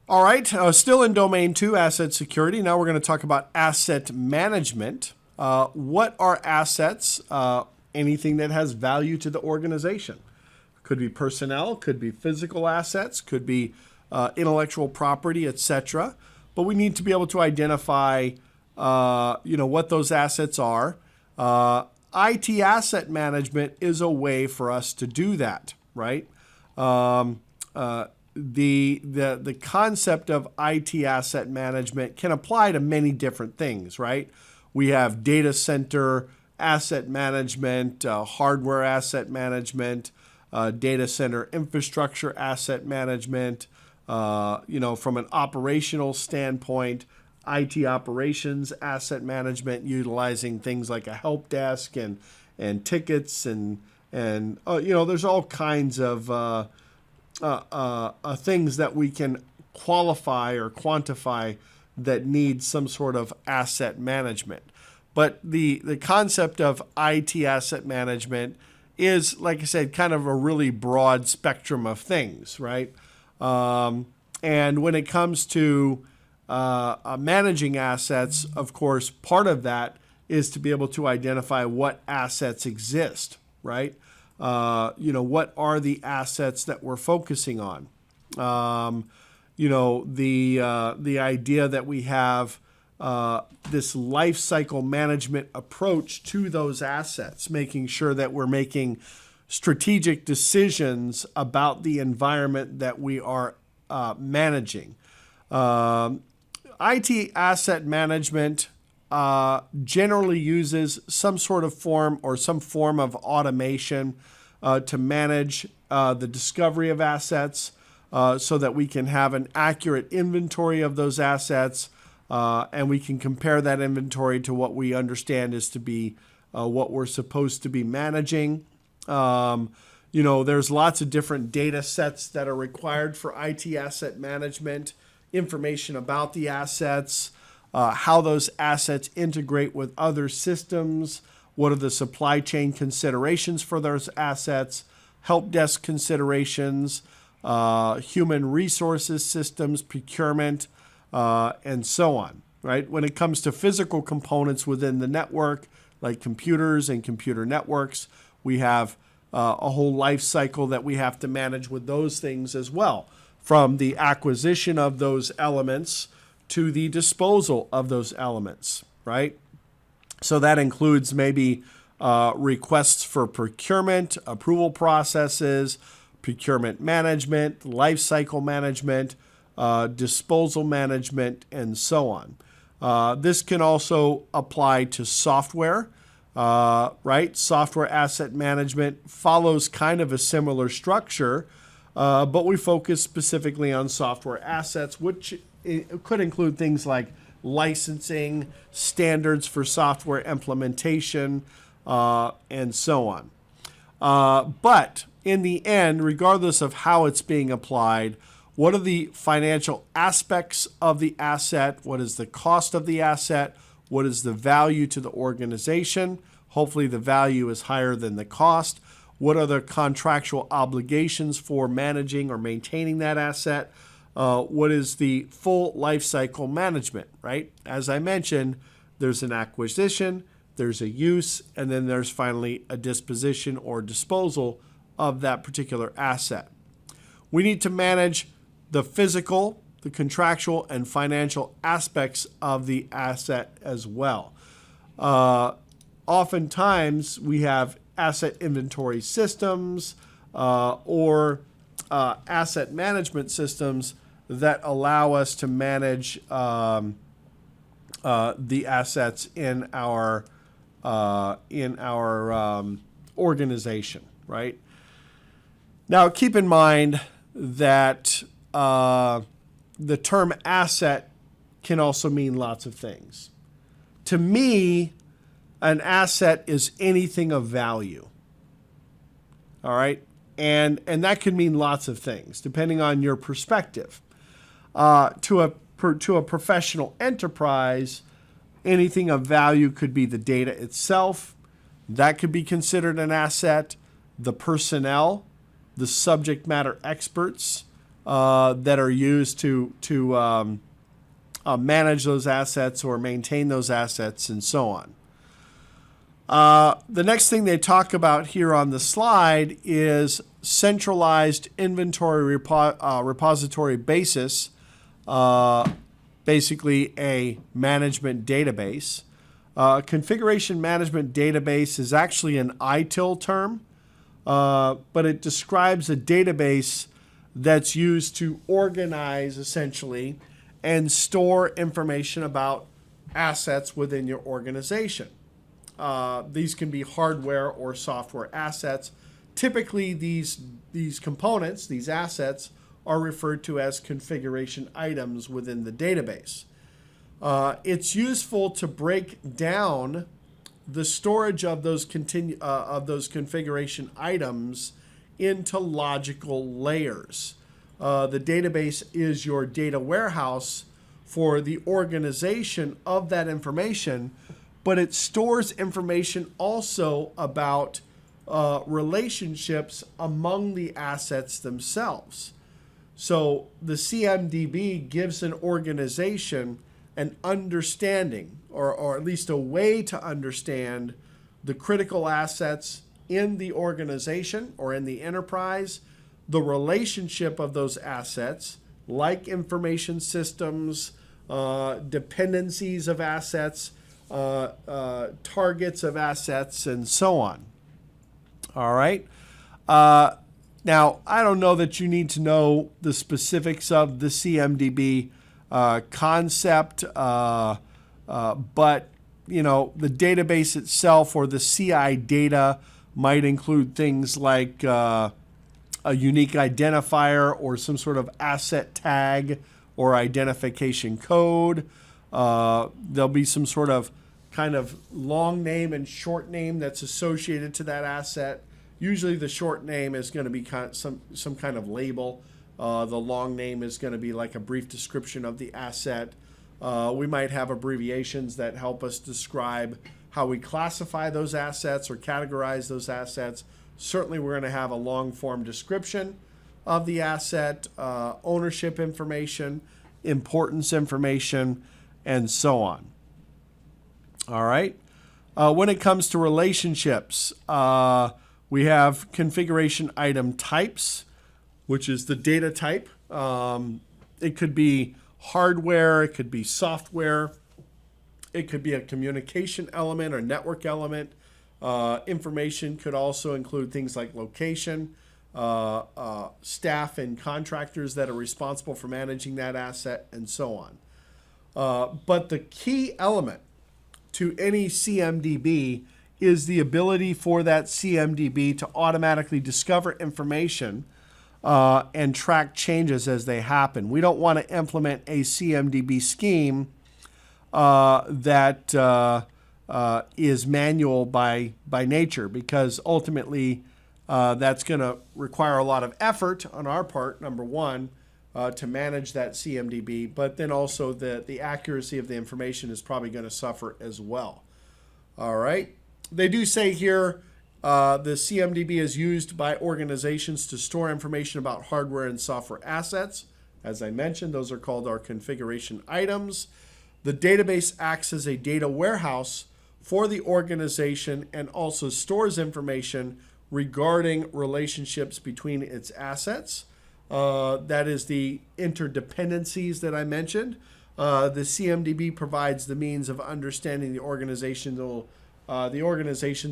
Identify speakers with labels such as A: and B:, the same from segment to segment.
A: All right, still in Domain 2, Asset Security. Now we're going to talk about asset management. What are assets? Anything that has value to the organization. Could be personnel, could be physical assets, could be intellectual property, etc. But we need to be able to identify, what those assets are. IT asset management is a way for us to do that, right? The concept of IT asset management can apply to many different things, right? We have data center asset management, hardware asset management, data center infrastructure asset management. From an operational standpoint, IT operations asset management, utilizing things like a help desk and tickets and there's all kinds of things that we can qualify or quantify that need some sort of asset management. But the concept of IT asset management is, like I said, kind of a really broad spectrum of things, right? And when it comes to managing assets, of course, part of that is to be able to identify what assets exist, right? What are the assets that we're focusing on? The idea that we have this life cycle management approach to those assets, making sure that we're making strategic decisions about the environment that we are managing. IT asset management generally uses some sort of form or some form of automation to manage the discovery of assets so that we can have an accurate inventory of those assets and we can compare that inventory to what we understand is to be what we're supposed to be managing. There's lots of different data sets that are required for IT asset management, information about the assets, how those assets integrate with other systems, what are the supply chain considerations for those assets, help desk considerations, human resources systems, procurement, and so on, right? When it comes to physical components within the network, like computers and computer networks, we have a whole life cycle that we have to manage with those things as well, from the acquisition of those elements to the disposal of those elements, right? So that includes maybe requests for procurement, approval processes, procurement management, life cycle management, disposal management, and so on. This can also apply to software, right? Software asset management follows kind of a similar structure, but we focus specifically on software assets, which could include things like licensing, standards for software implementation, and so on. But in the end, regardless of how it's being applied, what are the financial aspects of the asset? What is the cost of the asset? What is the value to the organization? Hopefully the value is higher than the cost. What are the contractual obligations for managing or maintaining that asset? What is the full life cycle management, right? As I mentioned, there's an acquisition, there's a use, and then there's finally a disposition or disposal of that particular asset. We need to manage the physical, the contractual, and financial aspects of the asset as well. Oftentimes, we have asset inventory systems or asset management systems that allow us to manage the assets in our organization, right? Now, keep in mind that the term asset can also mean lots of things. To me, an asset is anything of value. All right? And that can mean lots of things, depending on your perspective. To a professional enterprise, anything of value could be the data itself. That could be considered an asset. The personnel, the subject matter experts, that are used to manage those assets or maintain those assets and so on. The next thing they talk about here on the slide is centralized inventory repository basis, basically a management database. Configuration management database is actually an ITIL term, but it describes a database that's used to organize essentially and store information about assets within your organization. These can be hardware or software assets. Typically, these components, these assets, are referred to as configuration items within the database. It's useful to break down the storage of those configuration items into logical layers. The database is your data warehouse for the organization of that information, but it stores information also about relationships among the assets themselves. So the CMDB gives an organization an understanding, or at least a way to understand the critical assets in the organization or in the enterprise, the relationship of those assets, like information systems, dependencies of assets, targets of assets, and so on. All right. Now, I don't know that you need to know the specifics of the CMDB concept, but the database itself or the CI data might include things like a unique identifier or some sort of asset tag or identification code. There'll be some sort of kind of long name and short name that's associated to that asset. Usually the short name is going to be some kind of label. The long name is going to be like a brief description of the asset. We might have abbreviations that help us describe how we classify those assets or categorize those assets. Certainly we're going to have a long form description of the asset, ownership information, importance information, and so on. All right. When it comes to relationships, we have configuration item types, which is the data type. It could be hardware, it could be software, it could be a communication element or network element. Information could also include things like location, staff and contractors that are responsible for managing that asset, and so on. But the key element to any CMDB is the ability for that CMDB to automatically discover information and track changes as they happen. We don't want to implement a CMDB scheme that is manual by nature, because ultimately that's going to require a lot of effort on our part, number one, to manage that CMDB, but then also the accuracy of the information is probably going to suffer as well. All right. They do say here the CMDB is used by organizations to store information about hardware and software assets. As I mentioned, those are called our configuration items. The database acts as a data warehouse for the organization and also stores information regarding relationships between its assets. That is the interdependencies that I mentioned. The CMDB provides the means of understanding the organization's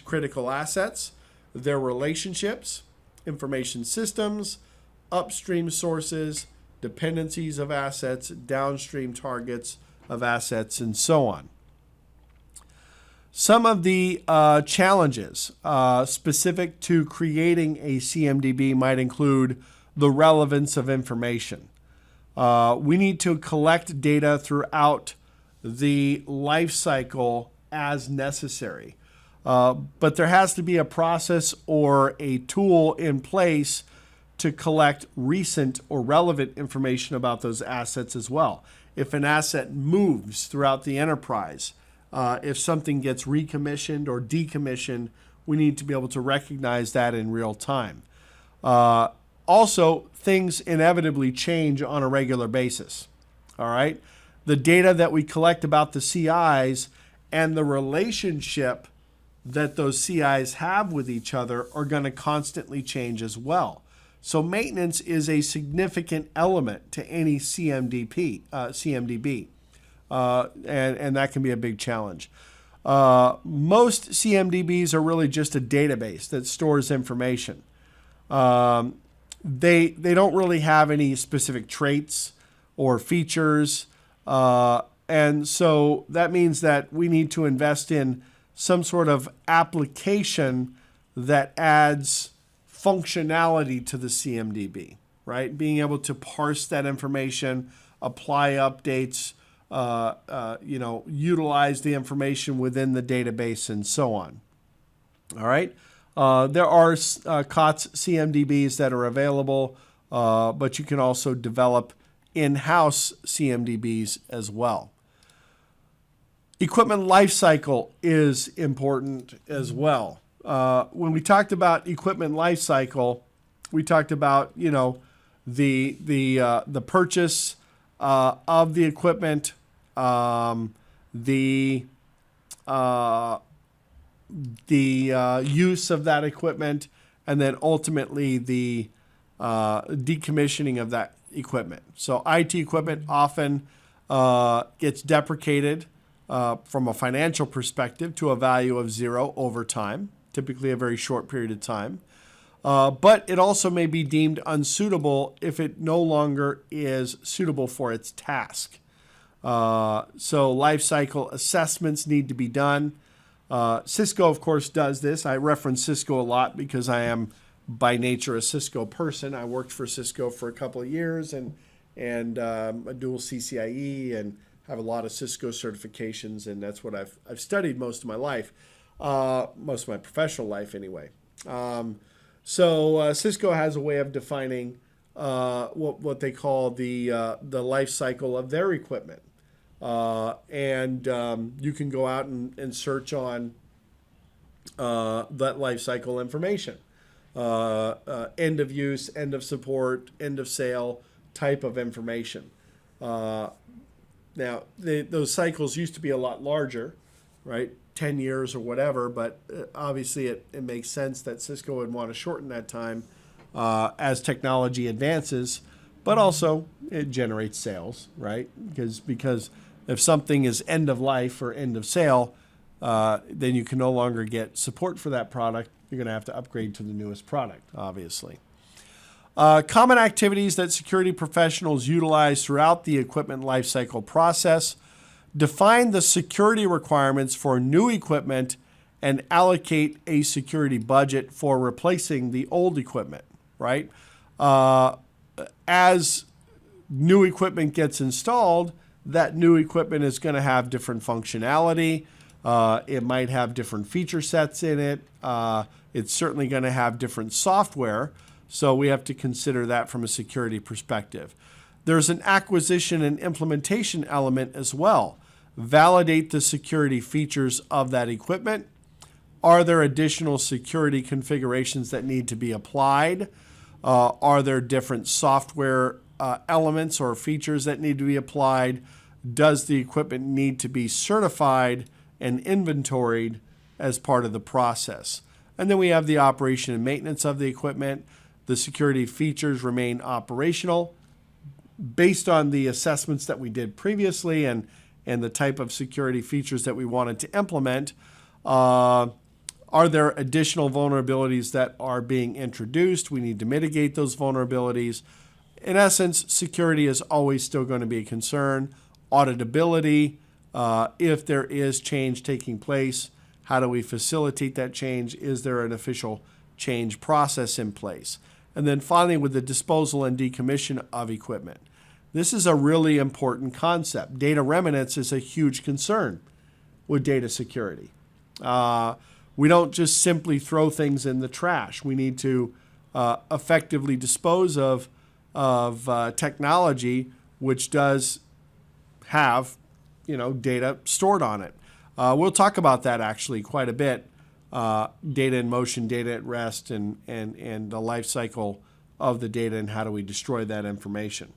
A: critical assets, their relationships, information systems, upstream sources, dependencies of assets, downstream targets of assets, and so on. Some of the challenges specific to creating a CMDB might include the relevance of information. We need to collect data throughout the life cycle as necessary. But there has to be a process or a tool in place to collect recent or relevant information about those assets as well. If an asset moves throughout the enterprise, if something gets recommissioned or decommissioned, we need to be able to recognize that in real time. Also, things inevitably change on a regular basis. All right. The data that we collect about the CIs and the relationship that those CIs have with each other are going to constantly change as well. So maintenance is a significant element to any CMDB, and that can be a big challenge. Most CMDBs are really just a database that stores information. They don't really have any specific traits or features, and so that means that we need to invest in some sort of application that adds functionality to the CMDB, right? Being able to parse that information, apply updates, utilize the information within the database, and so on. All right. There are COTS CMDBs that are available, but you can also develop in-house CMDBs as well. Equipment lifecycle is important as well. When we talked about equipment lifecycle, we talked about the purchase of the equipment, the use of that equipment, and then ultimately the decommissioning of that equipment. So IT equipment often gets deprecated from a financial perspective to a value of 0 over time, typically a very short period of time. But it also may be deemed unsuitable if it no longer is suitable for its task. So life cycle assessments need to be done. Cisco, of course, does this. I reference Cisco a lot because I am by nature a Cisco person. I worked for Cisco for a couple of years and a dual CCIE and have a lot of Cisco certifications, and that's what I've studied most of my life, most of my professional life anyway. So Cisco has a way of defining what they call the life cycle of their equipment. And you can go out and search on that life cycle information. End of use, end of support, end of sale type of information. Now, those cycles used to be a lot larger, right? 10 years or whatever, but obviously it makes sense that Cisco would want to shorten that time as technology advances, but also it generates sales, right? Because if something is end of life or end of sale, then you can no longer get support for that product. You're going to have to upgrade to the newest product, obviously. Common activities that security professionals utilize throughout the equipment lifecycle process: define the security requirements for new equipment and allocate a security budget for replacing the old equipment, right? As new equipment gets installed, that new equipment is going to have different functionality. It might have different feature sets in it. It's certainly going to have different software. So we have to consider that from a security perspective. There's an acquisition and implementation element as well. Validate the security features of that equipment. Are there additional security configurations that need to be applied? Are there different software elements or features that need to be applied? Does the equipment need to be certified and inventoried as part of the process? And then we have the operation and maintenance of the equipment. The security features remain operational based on the assessments that we did previously and the type of security features that we wanted to implement. Are there additional vulnerabilities that are being introduced? We need to mitigate those vulnerabilities. In essence, security is always still going to be a concern. Auditability, if there is change taking place, how do we facilitate that change? Is there an official change process in place? And then finally, with the disposal and decommission of equipment. This is a really important concept. Data remnants is a huge concern with data security. We don't just simply throw things in the trash. We need to effectively dispose of technology which does have, data stored on it. We'll talk about that actually quite a bit. Data in motion, data at rest, and the life cycle of the data and how do we destroy that information.